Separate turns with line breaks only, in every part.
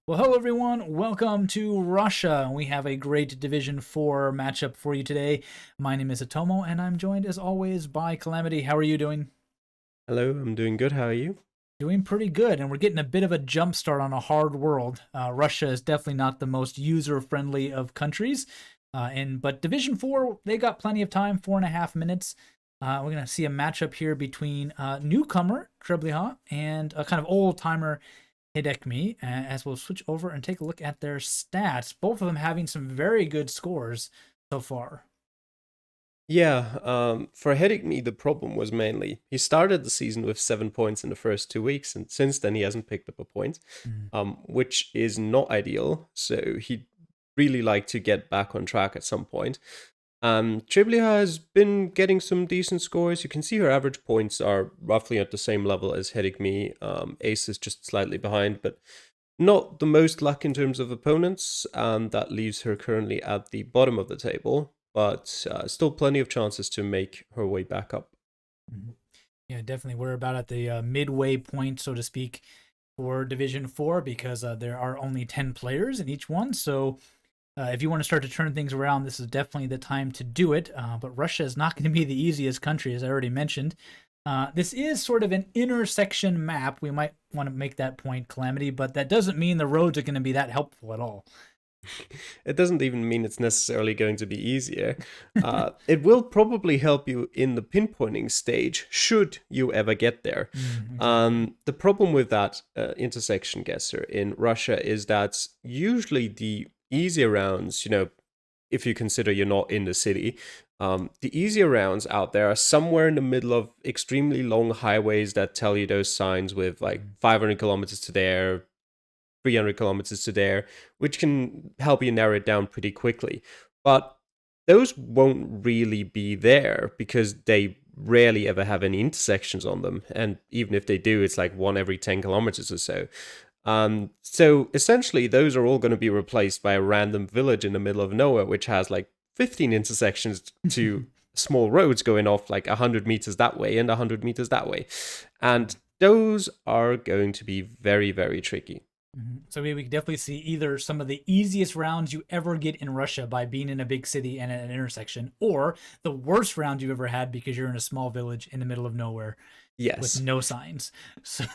Well, hello everyone. Welcome to Russia. We have a great Division 4 matchup for you today. My name is Atomo, and I'm joined as always by Calamity. How are you doing?
Hello, I'm doing good. How are you?
Doing pretty good, and we're getting a bit of a jump start on a hard world. Russia is definitely not the most user-friendly of countries, but Division 4, they got plenty of time, 4.5 minutes. We're going to see a matchup here between newcomer Trebliha and a kind of old-timer Heddicmi, as we'll switch over and take a look at their stats. Both of them having some very good scores so far.
Yeah, for Heddicmi, the problem was mainly he started the season with 7 points in the first 2 weeks, and since then he hasn't picked up a point,
Mm.
which is not ideal. So he'd really like to get back on track at some point. Trebliha has been getting some decent scores. You can see her average points are roughly at the same level as Heddicmi. Ace is just slightly behind, but not the most luck in terms of opponents, and that leaves her currently at the bottom of the table, but still plenty of chances to make her way back up.
Mhm. Yeah, definitely. We're about at the midway point, so to speak, for Division 4 because there are only 10 players in each one. So if you want to start to turn things around, this is definitely the time to do it. But Russia is not going to be the easiest country, as I already mentioned. This is sort of an intersection map. We might want to make that point, Calamity, but that doesn't mean the roads are going to be that helpful at all.
It doesn't even mean it's necessarily going to be easier. It will probably help you in the pinpointing stage, should you ever get there.
Exactly.
The problem with that intersection guesser in Russia is that usually the easier rounds, if you consider you're not in the city, the easier rounds out there are somewhere in the middle of extremely long highways that tell you those signs with like 500 kilometers to there, 300 kilometers to there, which can help you narrow it down pretty quickly. But those won't really be there because they rarely ever have any intersections on them. And even if they do, it's like one every 10 kilometers or so. So essentially, those are all going to be replaced by a random village in the middle of nowhere, which has like 15 intersections to small roads going off like 100 meters that way and 100 meters that way. And those are going to be very, very tricky.
So we can definitely see either some of the easiest rounds you ever get in Russia by being in a big city and at an intersection, or the worst round you ever had because you're in a small village in the middle of nowhere with
Yes.
no signs. So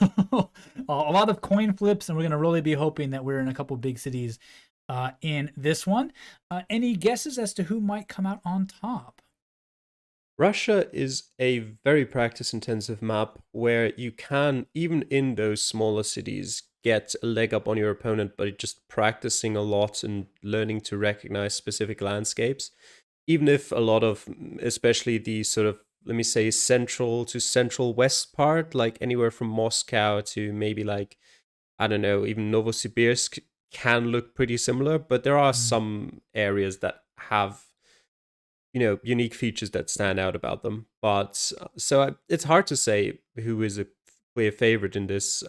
a lot of coin flips, and we're going to really be hoping that we're in a couple big cities in this one. Any guesses as to who might come out on top?
Russia is a very practice intensive map where you can, even in those smaller cities, get a leg up on your opponent by just practicing a lot and learning to recognize specific landscapes. Even if a lot of, especially the sort of, let me say, central to central west part, like anywhere from Moscow to maybe like, I don't know, even Novosibirsk can look pretty similar, but there are
Mm.
some areas that have unique features that stand out about them. But it's hard to say who is a clear favorite in this,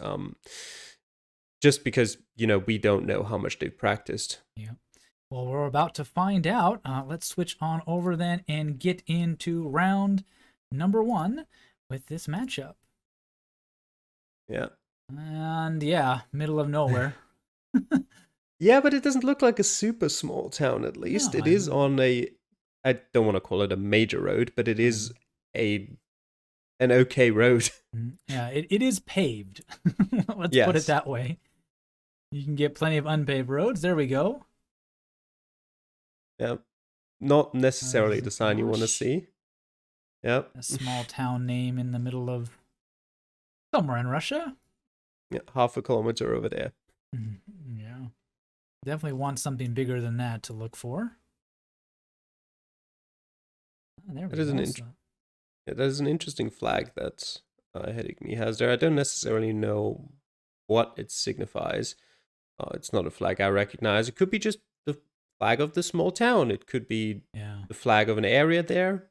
just because we don't know how much they've practiced.
Yeah. Well, we're about to find out. Let's switch on over then and get into round number one with this matchup.
Yeah.
And yeah, middle of nowhere.
Yeah, but it doesn't look like a super small town. At
No,
least it is on a. I don't want to call it a major road, but it is a an okay road.
yeah, it is paved. Let's put it
Yes.
that way. You can get plenty of unpaved roads. There we go.
Yeah. Not necessarily the sign you want to
Zatosh,
see. Yep.
a small town name in the middle of somewhere in Russia.
Yeah, half a kilometer over there.
Yeah, definitely want something bigger than that to look for. There we
That is an
go.
int- yeah, that is an interesting flag that Heddicmi has there. I don't necessarily know what it signifies. It's not a flag I recognize. It could be just the flag of the small town. It could be
Yeah.
the flag of an area there.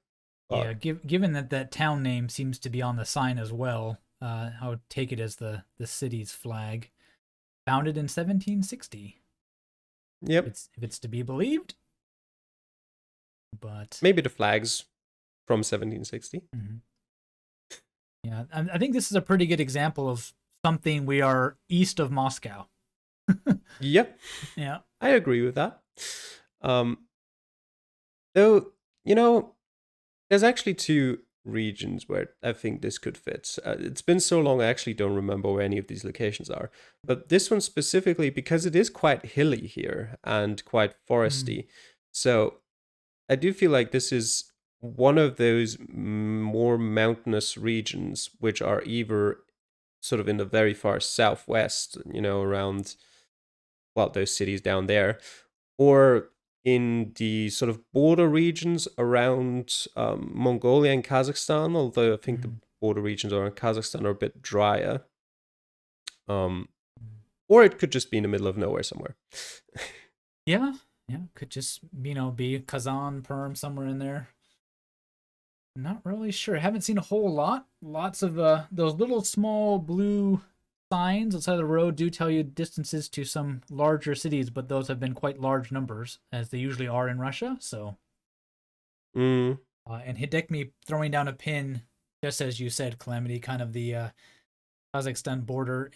Yeah,
But
given that that town name seems to be on the sign as well, I would take it as the city's flag. Founded in 1760.
yep,
If it's to be believed, but
maybe the flags from 1760.
mhm. Yeah, I think this is a pretty good example of something we are east of Moscow.
Yep,
Yeah.
I agree with that. Um, though, you know, there's actually two regions where I think this could fit. It's been so long, I actually don't remember where any of these locations are. But this one specifically, because it is quite hilly here and quite
Mm.
foresty. So I do feel like this is one of those more mountainous regions, which are either sort of in the very far southwest, around, well, those cities down there, or in the sort of border regions around Mongolia and Kazakhstan, although I think the
Mm.
border regions around Kazakhstan are a bit drier. Um, or it could just be in the middle of nowhere somewhere.
Yeah. Yeah. Could just, be Kazan, Perm, somewhere in there. Not really sure. Haven't seen a whole lot. Lots of those little small blue signs outside of the road do tell you distances to some larger cities, but those have been quite large numbers, as they usually are in Russia. So,
Mm,
and Hidekmi throwing down a pin, just as you said, Calamity, kind of the Kazakhstan border,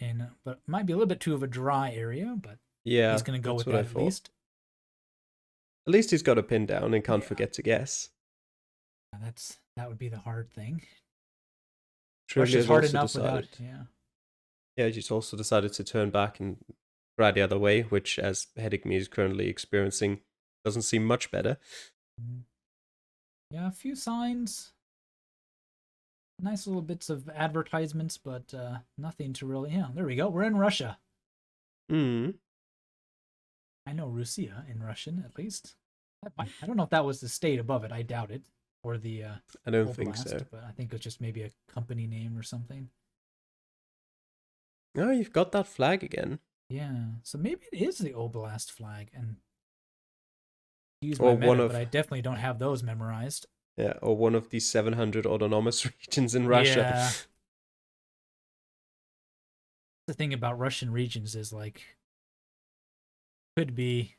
but might be a little bit too of a dry area, but he's
yeah,
going to go
that's
with
what I
that at
thought.
least.
At least he's got a pin down and can't
Yeah,
forget to guess.
that would be the hard thing.
Trivia
Russia's
has
hard
also
enough without,
decided.
yeah.
Yeah, he's also decided to turn back and try the other way, which, as Heddicmi is currently experiencing, doesn't seem much better.
Mm. Yeah, a few signs, nice little bits of advertisements, but nothing to really. Yeah, there we go. We're in Russia.
Hmm.
I know Russia in Russian at least. I don't know if that was the state above it. I doubt it, or the
I don't think
oblast,
so.
but I think it's just maybe a company name or something.
Oh, you've got that flag again.
Yeah, so maybe it is the oblast flag. And use my
Or one
meta, but
of
I definitely don't have those memorized.
yeah, or one of the 700 autonomous regions in Russia.
Yeah, the thing about Russian regions is like could be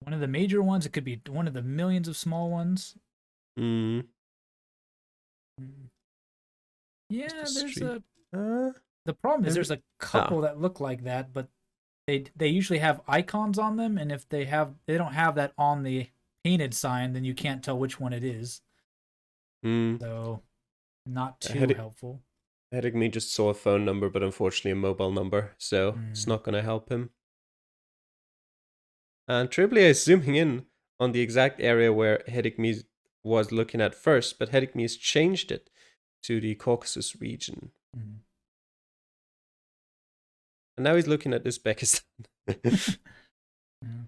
one of the major ones. It could be one of the millions of small ones.
Hmm.
Mm.
Just a
Yeah, there's
street.
a.
Uh,
The problem is
maybe.
there's a
Ah.
couple that look like that, but they usually have icons on them, and if they don't have that on the painted sign, then you can't tell which one it is.
Hmm.
So not too
Headache.
helpful.
Headache me just saw a phone number, but unfortunately a mobile number, so it's
Mm.
not going to help him. And Trebliha is zooming in on the exact area where Heddicmi was looking at first, but Heddicmi has changed it to the Caucasus region.
Mm.
And now he's looking at Uzbekistan.
Mm.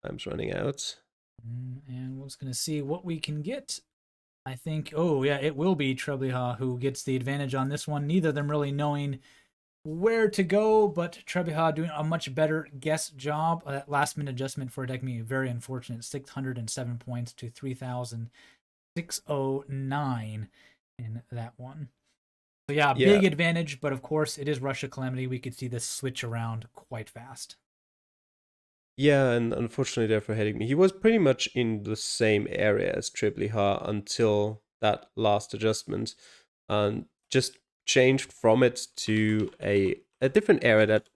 Time's running out.
And we're just gonna see what we can get. I think. Oh yeah, it will be Trebliha who gets the advantage on this one. Neither of them really knowing where to go, but Trebliha doing a much better guess job. That last minute adjustment for Heddicmi, very unfortunate. 607 points to 3,609 in that one. So yeah,
Yeah.
big advantage, but of course it is Russia Calamity. We could see this switch around quite fast.
Yeah, and unfortunately there for Heddicmi, he was pretty much in the same area as Trebliha until that last adjustment, and just changed from it to a different area that,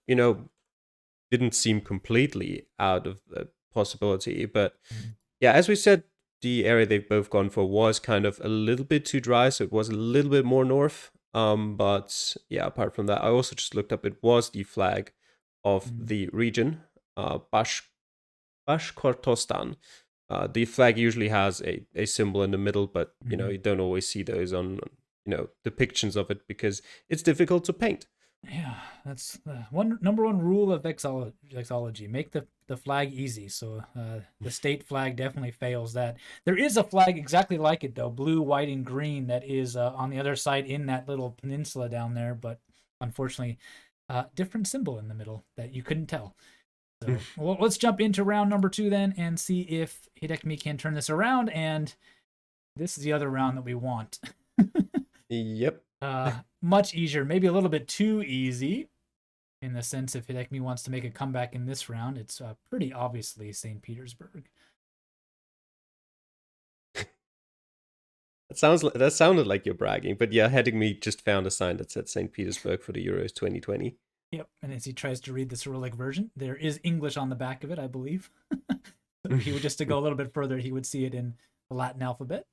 didn't seem completely out of the possibility. But
Mm.
yeah, as we said, the area they've both gone for was kind of a little bit too dry, so it was a little bit more north. But yeah, apart from that, I also just looked up. It was the flag of
Mm.
the region, Bashkortostan. The flag usually has a symbol in the middle, but
Mm.
you don't always see those on depictions of it because it's difficult to paint.
Yeah, that's the number one rule of vexology. Make the flag easy. So the state flag definitely fails that. There is a flag exactly like it though, blue, white, and green. That is on the other side in that little peninsula down there, but unfortunately, different symbol in the middle that you couldn't tell. So well, let's jump into round number 2 then and see if Hidekmi can turn this around. And this is the other round that we want.
Yep.
Much easier, maybe a little bit too easy in the sense if Hidekmi wants to make a comeback in this round. It's pretty obviously St. Petersburg.
That sounded like you're bragging, but yeah, Heddicmi just found a sign that said St. Petersburg for the Euros 2020.
Yep, and as he tries to read the Cyrillic version, there is English on the back of it, I believe. So he would just to go a little bit further, he would see it in the Latin alphabet.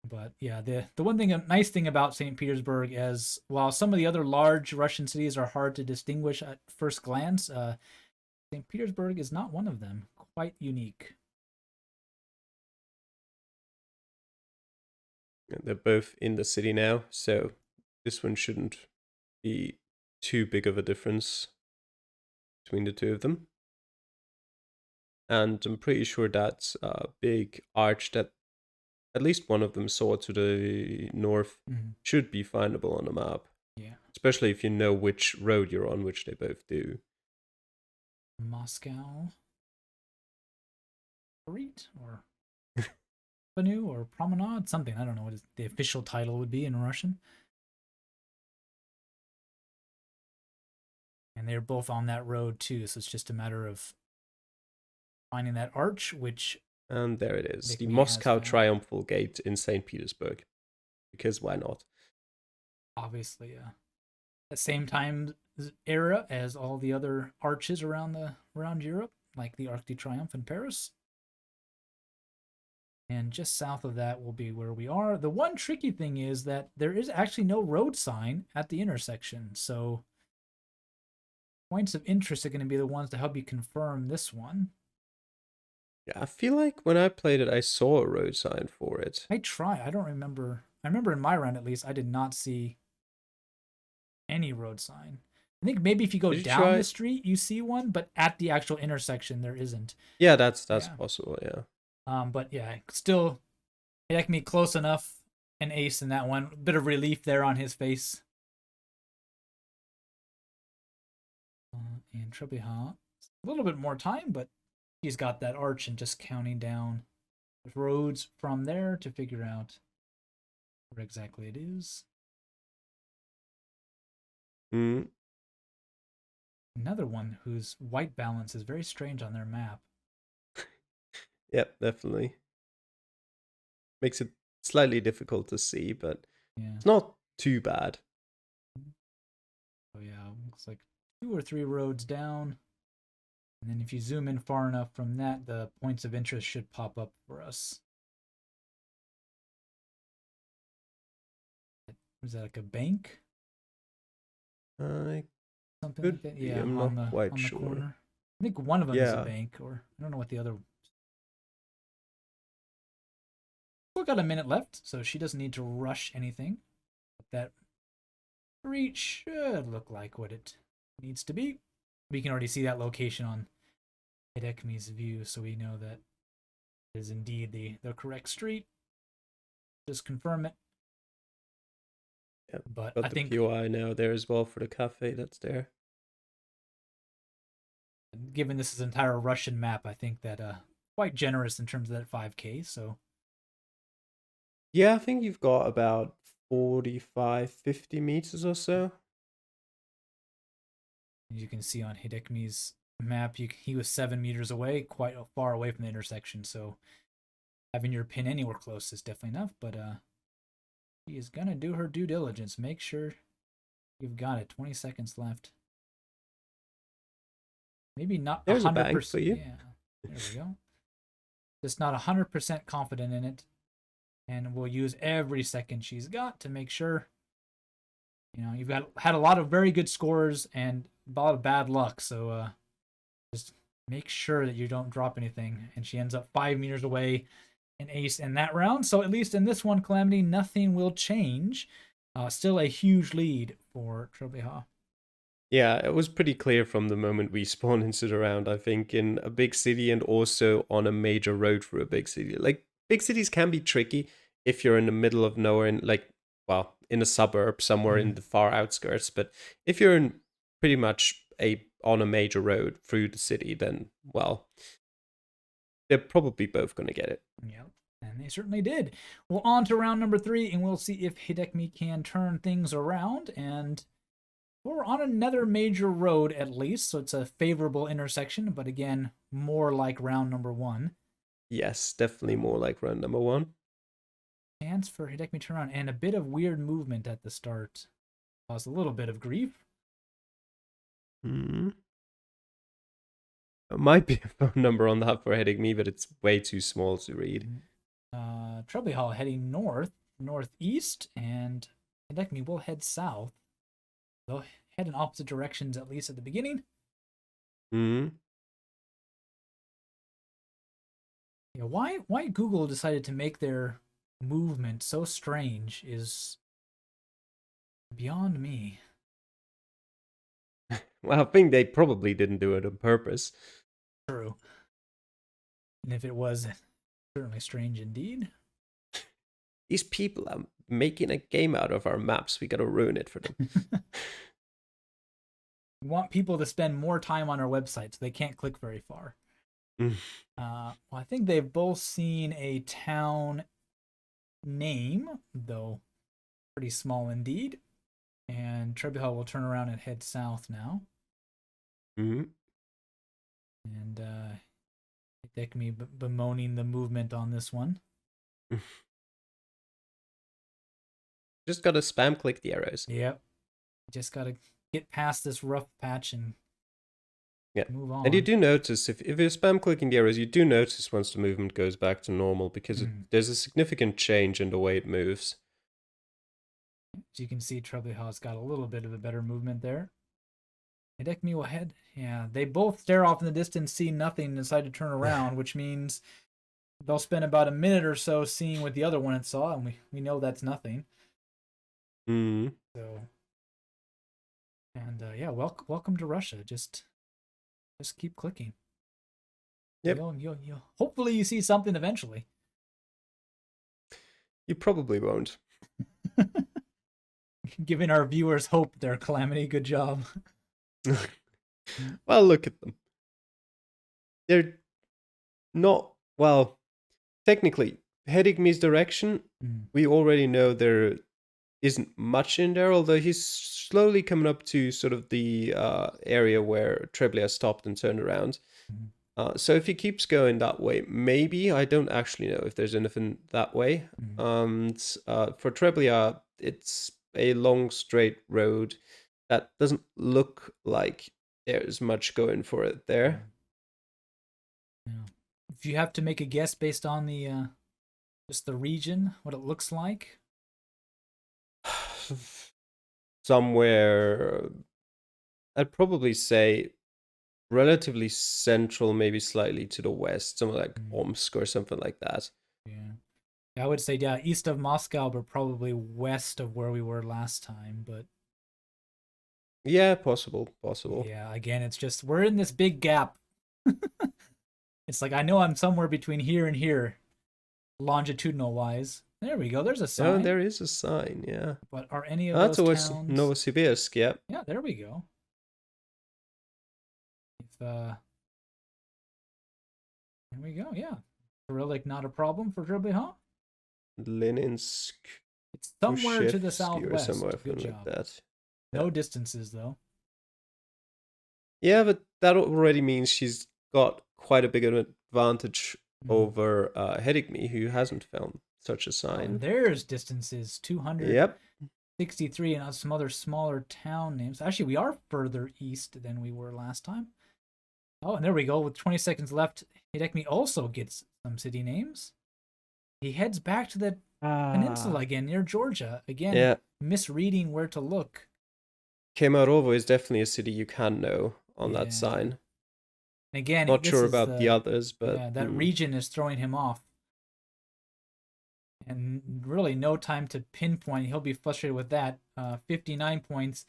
But yeah, the one thing, a nice thing about St. Petersburg is while some of the other large Russian cities are hard to distinguish at first glance, St. Petersburg is not one of them. Quite unique.
They're both in the city now, so this one shouldn't be too big of a difference between the two of them. And I'm pretty sure that big arch that at least one of them saw to the north should be findable on the map.
Yeah.
Especially if you know which road you're on, which they both do.
Moscow Street or Avenue or Promenade, something. I don't know what the official title would be in Russian. And they're both on that road too, so it's just a matter of finding that arch, which...
And there it is, the Moscow Triumphal Gate in St. Petersburg. Because why not?
Obviously, at same time era as all the other arches around Europe, like the Arc de Triomphe in Paris. And just south of that will be where we are. The one tricky thing is that there is actually no road sign at the intersection, so points of interest are going to be the ones to help you confirm this one.
Yeah, I feel like when I played it, I saw a road sign for it.
I don't remember. I remember in my round, at least, I did not see any road sign. I think maybe if you go down the street, you see one, but at the actual intersection, there isn't.
Yeah, that's possible, yeah.
But yeah, still, Heddicmi close enough. An ace in that one. Bit of relief there on his face. And Trebliha, a little bit more time, but he's got that arch and just counting down the roads from there to figure out where exactly it is. Another one whose white balance is very strange on their map.
Yep, definitely. Makes it slightly difficult to see, but it's not too bad.
Oh yeah, looks like 2 or 3 roads down. And then if you zoom in far enough from that, the points of interest should pop up for us. Was that like a bank? Something like that? Yeah,
I'm not quite sure.
Corner. I think one of them is a bank, or I don't know what the other... Still got a minute left, so she doesn't need to rush anything. But that street should look like what it needs to be. We can already see that location on Heddicmi's view, so we know that it is indeed the correct street. Just confirm it.
Yep,
but
I think the POI now there as well for the cafe that's there.
Given this is an entire Russian map, I think that quite generous in terms of that 5K. So
yeah, I think you've got about 45, 50 meters or so.
As you can see on Heddicmi's map, he was 7 meters away, quite far away from the intersection. So having your pin anywhere close is definitely enough. But she is gonna do her due diligence. Make sure you've got it. 20 seconds left. Maybe not 100%.
For you.
Yeah, there we go. Just not 100% confident in it, and we'll use every second she's got to make sure. You know, you've had a lot of very good scores and a lot of bad luck, so just make sure that you don't drop anything. And she ends up 5 meters away, an ace in that round. So at least in this one, Calamity, nothing will change. Still a huge lead for Trebliha.
Yeah, it was pretty clear from the moment we spawned into the round, I think, in a big city and also on a major road through a big city. Like, big cities can be tricky if you're in the middle of nowhere, in a suburb somewhere in the far outskirts. But if you're in pretty much on a major road through the city, then, well, they're probably both going to get it.
Yep, and they certainly did. Well, on to round number 3, and we'll see if Heddicmi can turn things around. And we're on another major road at least, so it's a favorable intersection, but again, more like round number 1.
Yes, definitely more like round number 1.
Chance for Heddicmi to turn around, and a bit of weird movement at the start. Caused a little bit of grief.
Hmm. It might be a phone number on that for Heddicmi, but it's way too small to read.
Trebliha heading northeast, and Heddicmi will head south. They'll head in opposite directions, at least at the beginning.
Hmm.
Yeah, why Google decided to make their movement so strange is beyond me.
Well, I think they probably didn't do it on purpose.
True. And if it was, certainly strange indeed.
These people are making a game out of our maps. We gotta ruin it for them.
We want people to spend more time on our website so they can't click very far. Well, I think they've both seen a town name, though pretty small indeed. And Trebliha will turn around and head south now.
Mm-hmm.
And Heddicmi bemoaning the movement on this one.
Just gotta spam click the arrows.
Yep. Just gotta get past this rough patch and move on.
And you do notice, if you're spam clicking the arrows, you do notice once the movement goes back to normal, because there's a significant change in the way it moves.
As you can see, Trebliha's got a little bit of a better movement there. Heddicmi will head. Yeah, they both stare off in the distance, see nothing, and decide to turn around, which means they'll spend about a minute or so seeing what the other one saw, and we know that's nothing. So, and yeah, welcome to Russia. Just keep clicking.
Yep.
You'll hopefully you see something eventually.
You probably won't.
Giving our viewers hope there, Calamity. Good job.
Well, look at them. They're not, well, technically, Heddicmi's direction, we already know there isn't much in there, although he's slowly coming up to sort of the area where Trebliha stopped and turned around. So if he keeps going that way, maybe, I don't actually know if there's anything that way. And for Trebliha, it's a long straight road that doesn't look like there's much going for it there.
Yeah. If you have to make a guess based on the just the region, what it looks like,
somewhere, I'd probably say relatively central, maybe slightly to the west, somewhere like Omsk or something like that.
Yeah, I would say east of Moscow, but probably west of where we were last time. But
yeah, possible.
Yeah, again, it's just we're in this big gap. It's like I know I'm somewhere between here and here, longitudinal wise. There we go. There's a sign.
Oh, there is a sign. Yeah.
But are any of those
towards
towns?
Novosibirsk? Yeah.
Yeah, there we go. There we go. Yeah, Cyrillic not a problem for Trebliha.
Leninsk.
It's somewhere to the
or
southwest.
somewhere
Good
like
job.
that.
No distances though.
Yeah, but that already means she's got quite a big advantage over Heddicmi, who hasn't found such a sign.
There's distances 263 and some other smaller town names. Actually, we are further east than we were last time. Oh, and there we go. With 20 seconds left, Heddicmi also gets some city names. He heads back to the peninsula again, near Georgia. Again, misreading where to look.
Kemerovo is definitely a city you can know on that sign.
And again,
not sure about the others, but
that region is throwing him off. And really no time to pinpoint. He'll be frustrated with that. 59 points,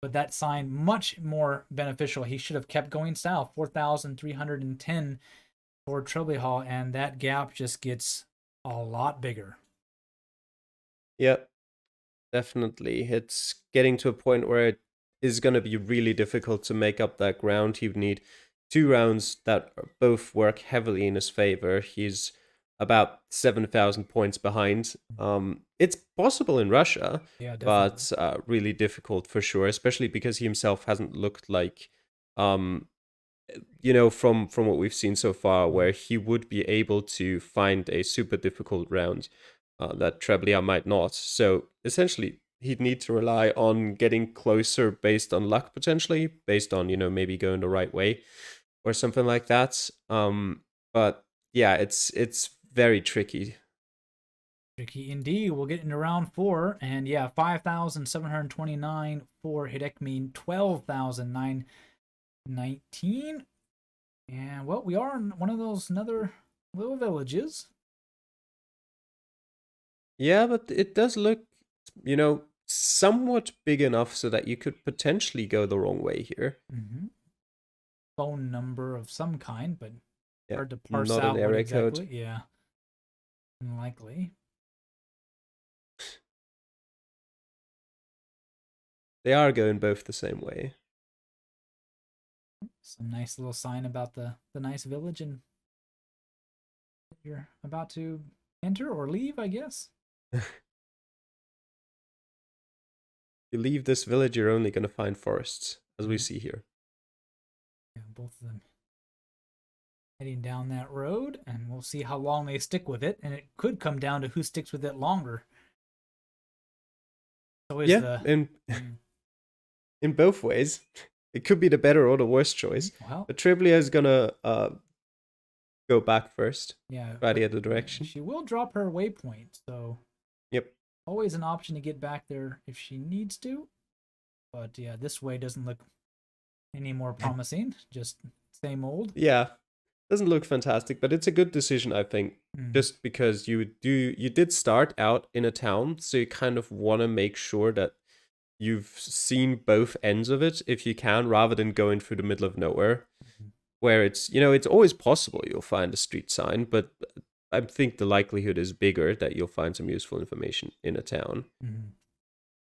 but that sign much more beneficial. He should have kept going south. 4,310 for Trebliha, and that gap just gets a lot bigger.
Yep, definitely. It's getting to a point where it is going to be really difficult to make up that ground. He would need 2 rounds that both work heavily in his favor. He's about 7,000 points behind. It's possible in Russia, but really difficult for sure, especially because he himself hasn't looked like from what we've seen so far, where he would be able to find a super difficult round that Trebliha might not. So essentially, he'd need to rely on getting closer based on luck, potentially, based on, maybe going the right way or something like that. But yeah, it's very tricky.
Tricky indeed. We'll get into round 4, and yeah, 5,729 for Heddicmi, 12,919. And well, we are in one of those another little villages.
Yeah, but it does look, somewhat big enough so that you could potentially go the wrong way here.
Phone number of some kind, but
Yeah,
hard to parse
not
out
an
what
area
exactly.
code.
Yeah, unlikely.
They are going both the same way.
Some nice little sign about the nice village and you're about to enter or leave, I guess.
You leave this village, you're only going to find forests, as we see here.
Yeah, both of them heading down that road, and we'll see how long they stick with it, and it could come down to who sticks with it longer. So
in both ways, it could be the better or the worse choice.
Well,
but Trebliha is gonna go back first.
Yeah,
try the other direction.
She will drop her waypoint, so
yep,
always an option to get back there if she needs to. But yeah, this way doesn't look any more promising. Just same old.
Yeah, doesn't look fantastic, but it's a good decision, I think. Just because you did start out in a town, so you kind of want to make sure that you've seen both ends of it if you can, rather than going through the middle of nowhere, where it's it's always possible you'll find a street sign, but I think the likelihood is bigger that you'll find some useful information in a town,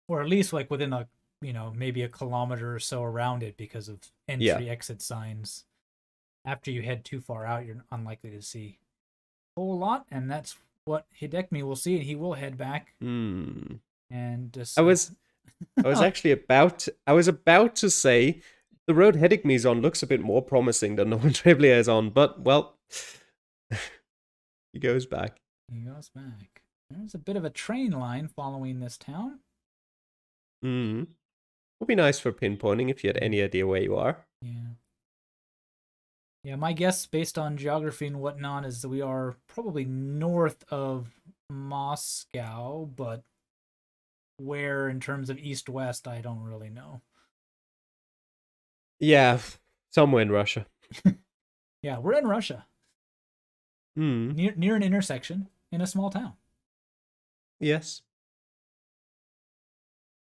or at least like within a maybe a kilometer or so around it, because of entry exit signs. After you head too far out, you're unlikely to see a whole lot, and that's what Heddicmi will see, and he will head back. And
I was actually about to say the road Heddicmi's on looks a bit more promising than the one Trebliha is on, but well, he goes back.
There's a bit of a train line following this town.
Would be nice for pinpointing if you had any idea where you are.
Yeah, my guess based on geography and whatnot is that we are probably north of Moscow, but where in terms of east-west, I don't really know.
Yeah, somewhere in Russia.
Yeah, we're in Russia. Near an intersection in a small town.
Yes.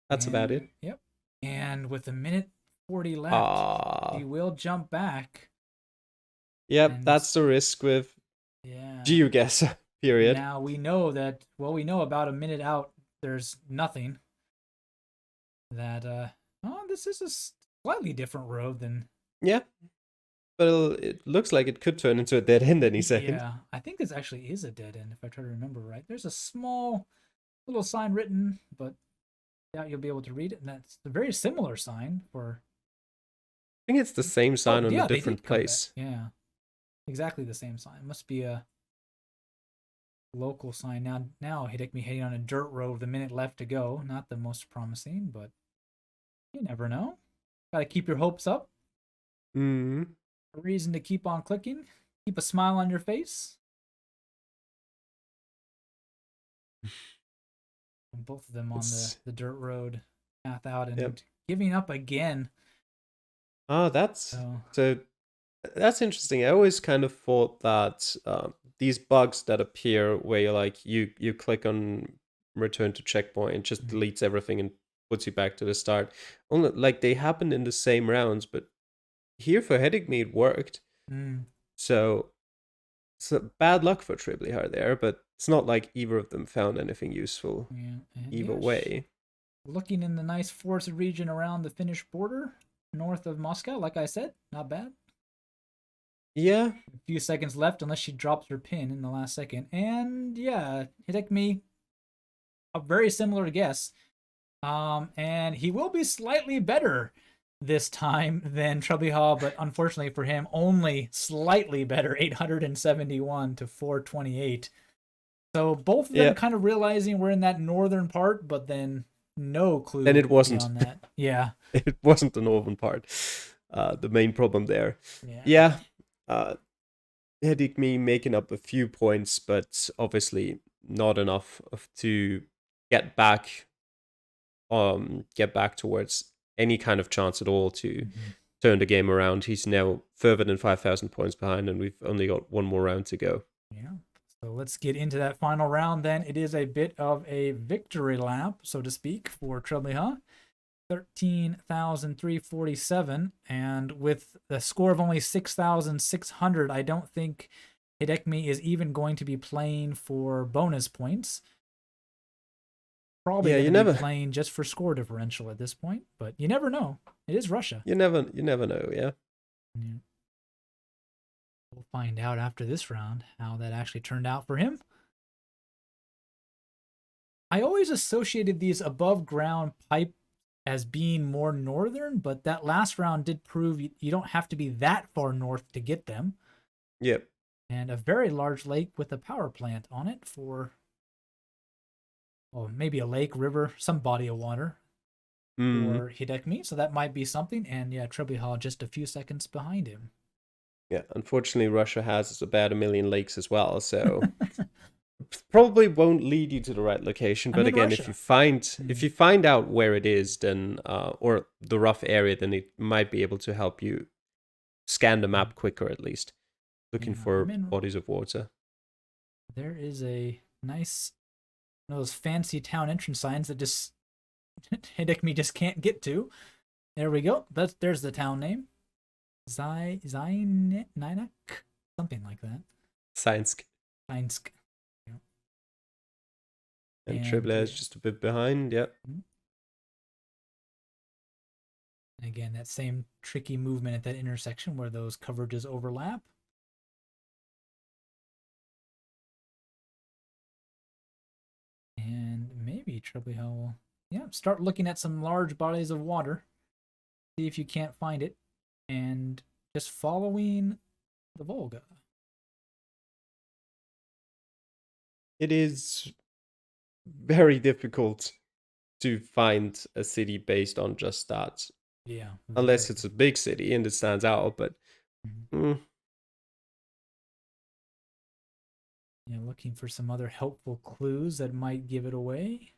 That's about it.
Yep. And with 1:40 left, he will jump back.
Yep, that's the risk with Geoguessr, period.
Now we know about a minute out, there's nothing. This is a slightly different road than...
Yeah, but it looks like it could turn into a dead end any second.
Yeah, I think this actually is a dead end, if I try to remember right. There's a small little sign written, but yeah, you'll be able to read it, and that's a very similar sign for...
I think it's the same sign on a different place.
Yeah, exactly the same sign. Must be a local sign. Now Heddicmi heading on a dirt road with a minute left to go. Not the most promising, but you never know. Gotta keep your hopes up. A reason to keep on clicking. Keep a smile on your face. And both of them on the dirt road path out and giving up again.
Oh, that's interesting. I always kind of thought that these bugs that appear where you click on return to checkpoint, it just deletes everything and puts you back to the start. Only they happened in the same rounds, but here for Heddicmi it worked. So bad luck for Trebliha there, but it's not like either of them found anything useful either way.
Looking in the nice forested region around the Finnish border, north of Moscow, like I said, not bad.
Yeah.
A few seconds left unless she drops her pin in the last second. And yeah, Heddicmi, a very similar guess. And he will be slightly better this time than Trebliha, but unfortunately for him, only slightly better, 871 to 428. So both of them
Yeah,
kind of realizing we're in that northern part, but then no
and
clue
it wasn't.
beyond that. Yeah.
It wasn't the northern part. The main problem there.
Yeah.
Yeah, uh, Heddicmi making up a few points, but obviously not enough to get back get back towards any kind of chance at all to
Mm-hmm.
turn the game around. He's now further than 5,000 points behind, and we've only got one more round to go.
Yeah. So let's get into that final round then. It is a bit of a victory lap, so to speak, for Trebliha. 13,347, and with the score of only 6,600, I don't think Heddicmi is even going to be playing for bonus points. Probably
Yeah,
going
you
to be
never,
playing just for score differential at this point, but you never know. It is Russia.
you never know. Yeah.
Yeah. We'll find out after this round how that actually turned out for him. I always associated these above ground pipe as being more northern, but that last round did prove you don't have to be that far north to get them.
Yep.
And a very large lake with a power plant on it for, well, maybe a lake, river, some body of water for Heddicmi. So that might be something. And yeah, Trebliha just a few seconds behind him.
Yeah. Unfortunately, Russia has about 1 million lakes as well, so probably won't lead you to the right location.
I'm
But
in
again,
Russia.
if you find out where it is, then or the rough area, then it might be able to help you scan the map quicker, at least. Looking
Yeah, I'm
for
in.
bodies of water.
There is a nice, one of those fancy town entrance signs that just Heddicmi just can't get to. There we go. There's the town name. Zainak? Something like that.
Sainsk.
Zainsk. Yeah.
And
And
Trebliha
yeah.
is just a bit behind. Yep.
Again, that same tricky movement at that intersection where those coverages overlap. And maybe Trebliha will, yeah, start looking at some large bodies of water. See if you can't find it. And just following the Volga.
It is very difficult to find a city based on just that.
Yeah.
Unless
Very.
it's a big city and it stands out, but
Yeah, looking for some other helpful clues that might give it away.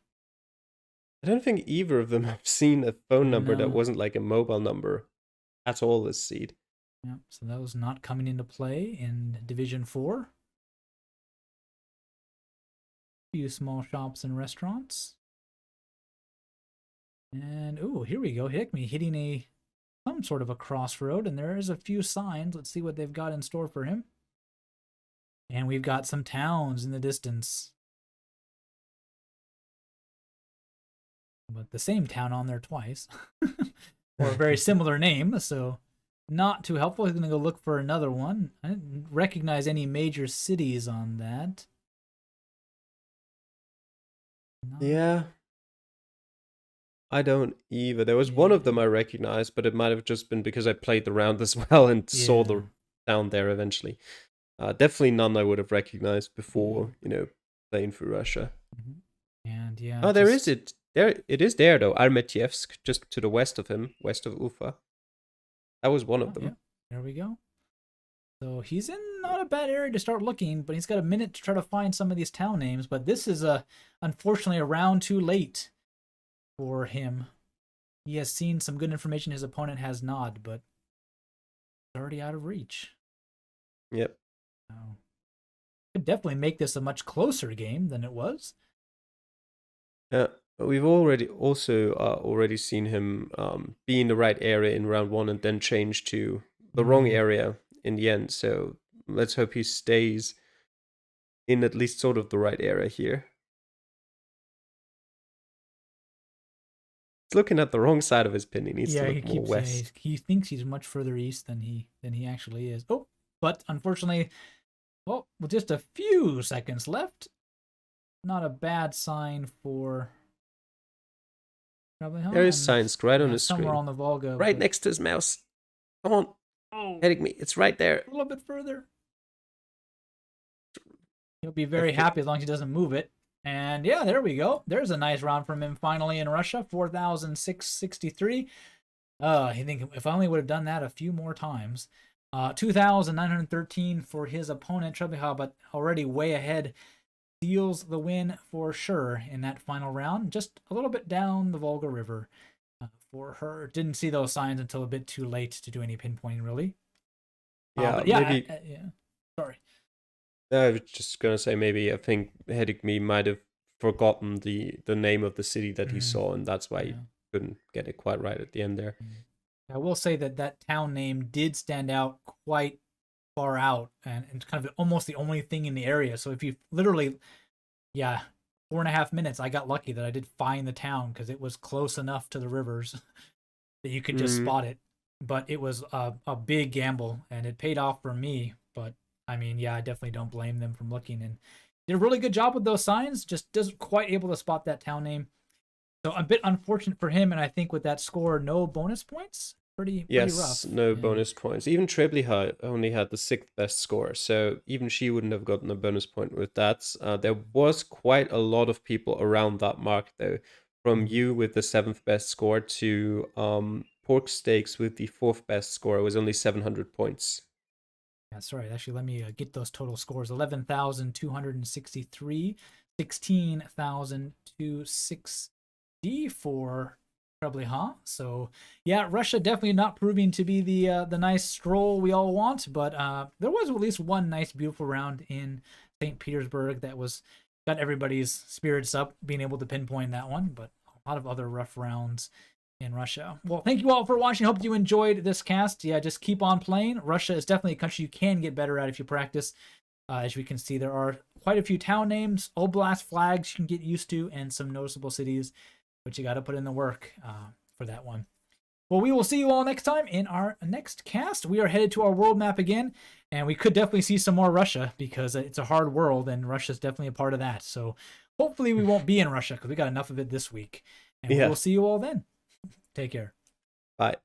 I don't think either of them have seen a phone number that
No.
wasn't like a mobile number at all this seed.
Yeah, so that was not coming into play in Division 4. A few small shops and restaurants. And, ooh, here we go. Heddicmi hitting some sort of a crossroad, and there is a few signs. Let's see what they've got in store for him. And we've got some towns in the distance. But the same town on there twice. Or a very similar name, so not too helpful. He's going to go look for another one. I didn't recognize any major cities on that.
Yeah. I don't either. There was one of them I recognized, but it might have just been because I played the round as well and saw the town there eventually. Definitely none I would have recognized before, playing through Russia.
And yeah.
Oh, there is it. There it is there though. Armetyevsk, just to the west of him, west of Ufa. That was one of them.
Yeah. There we go. So he's in not a bad area to start looking, but he's got a minute to try to find some of these town names. But this is unfortunately a round too late for him. He has seen some good information his opponent has not, but it's already out of reach.
Yep.
So, could definitely make this a much closer game than it was.
Yeah. We've already seen him be in the right area in round 1 and then change to the wrong area in the end. So let's hope he stays in at least sort of the right area here. He's looking at the wrong side of his pin. He needs to look more west.
He thinks he's much further east than he actually is. Oh, but unfortunately, well, with just a few seconds left, not a bad sign for Trebliha,
There is
and
Science right on the
somewhere
screen.
on the Volga.
Right
but-
next to his mouse. Come on,
Oh,
Heddicmi. It's right there.
a little bit further. He'll be very happy as long as he doesn't move it. And yeah, there we go. There's a nice round from him finally in Russia, 4,663. I think if I only would have done that a few more times. 2,913 for his opponent, Trebliha, but already way ahead. Seals the win for sure in that final round. Just a little bit down the Volga River for her. Didn't see those signs until a bit too late to do any pinpointing, really.
Yeah,
yeah,
maybe.
yeah. Sorry.
I was just gonna say maybe I think Heddicmi might have forgotten the name of the city that he saw, and that's why he couldn't get it quite right at the end there.
I will say that that town name did stand out quite far out, and kind of almost the only thing in the area. So if you literally, 4.5 minutes, I got lucky that I did find the town because it was close enough to the rivers that you could just spot it. But it was a big gamble, and it paid off for me. But I mean, I definitely don't blame them from looking, and did a really good job with those signs. Just doesn't quite able to spot that town name. So a bit unfortunate for him, and I think with that score, no bonus points. Pretty rough.
No bonus points. Even Trebliha only had the 6th best score, so even she wouldn't have gotten a bonus point with that. There was quite a lot of people around that mark, though. From you with the 7th best score to Pork Steaks with the 4th best score, it was only 700 points.
That's right. Actually, let me get those total scores. 11,263, 16,260 for Trebliha. So yeah, Russia definitely not proving to be the nice stroll we all want, but there was at least one nice, beautiful round in St. Petersburg that got everybody's spirits up, being able to pinpoint that one. But a lot of other rough rounds in Russia. Well, thank you all for watching. Hope you enjoyed this cast. Yeah, just keep on playing. Russia is definitely a country you can get better at if you practice. As we can see, there are quite a few town names, oblast flags you can get used to, and some noticeable cities, but you got to put in the work for that one. Well, we will see you all next time in our next cast. We are headed to our world map again, and we could definitely see some more Russia because it's a hard world, and Russia's definitely a part of that. So hopefully we won't be in Russia because we got enough of it this week. And we will see you all then. Take care.
Bye.